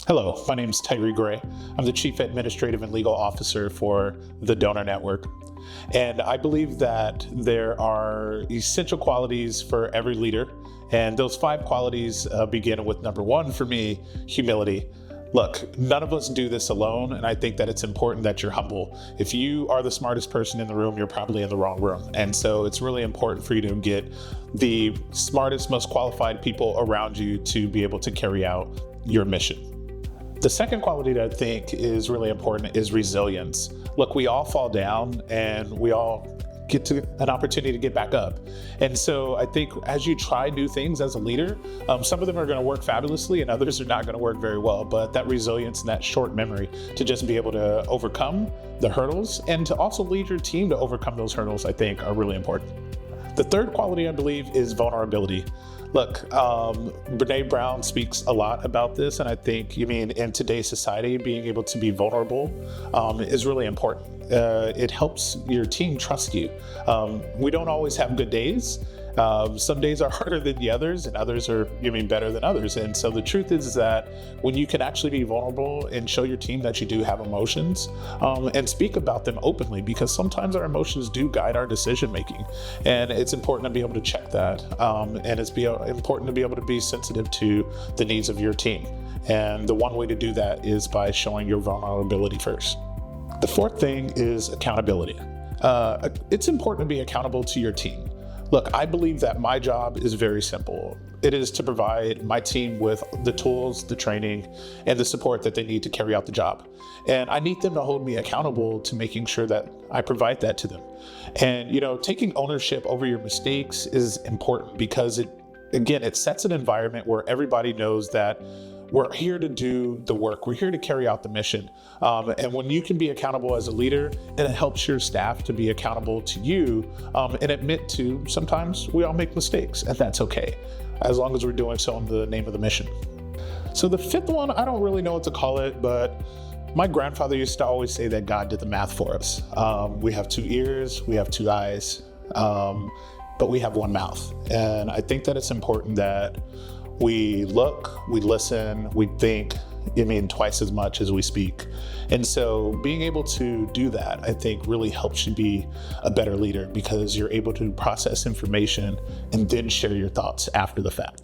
Hello, my name is Tyre Gray. I'm the Chief Administrative and Legal Officer for the Donor Network. And I believe that there are essential qualities for every leader. And those 5 qualities begin with number 1 for me, humility. Look, none of us do this alone, and I think that it's important that you're humble. If you are the smartest person in the room, you're probably in the wrong room. And so it's really important for you to get the smartest, most qualified people around you to be able to carry out your mission. The second quality that I think is really important is resilience. Look, we all fall down and we all get to an opportunity to get back up. And so I think as you try new things as a leader, some of them are going to work fabulously and others are not going to work very well. But that resilience and that short memory to just be able to overcome the hurdles and to also lead your team to overcome those hurdles, I think are really important. The third quality, I believe, is vulnerability. Look, Brene Brown speaks a lot about this, and I think, in today's society, being able to be vulnerable is really important. It helps your team trust you. We don't always have good days. Some days are harder than the others, and others are better than others. And so the truth is that when you can actually be vulnerable and show your team that you do have emotions and speak about them openly, because sometimes our emotions do guide our decision making, and it's important to be able to check that. And it's important to be able to be sensitive to the needs of your team. And the one way to do that is by showing your vulnerability first. The fourth thing is accountability. It's important to be accountable to your team. Look, I believe that my job is very simple. It is to provide my team with the tools, the training, and the support that they need to carry out the job. And I need them to hold me accountable to making sure that I provide that to them. And, taking ownership over your mistakes is important because it sets an environment where everybody knows that we're here to do the work. We're here to carry out the mission. And when you can be accountable as a leader, and it helps your staff to be accountable to you and admit to sometimes we all make mistakes, and that's okay, as long as we're doing so in the name of the mission. So the fifth one, I don't really know what to call it, but my grandfather used to always say that God did the math for us. We have 2 ears, we have 2 eyes, but we have 1 mouth. And I think that it's important that we look, we listen, we think, twice as much as we speak. And so being able to do that, I think really helps you be a better leader because you're able to process information and then share your thoughts after the fact.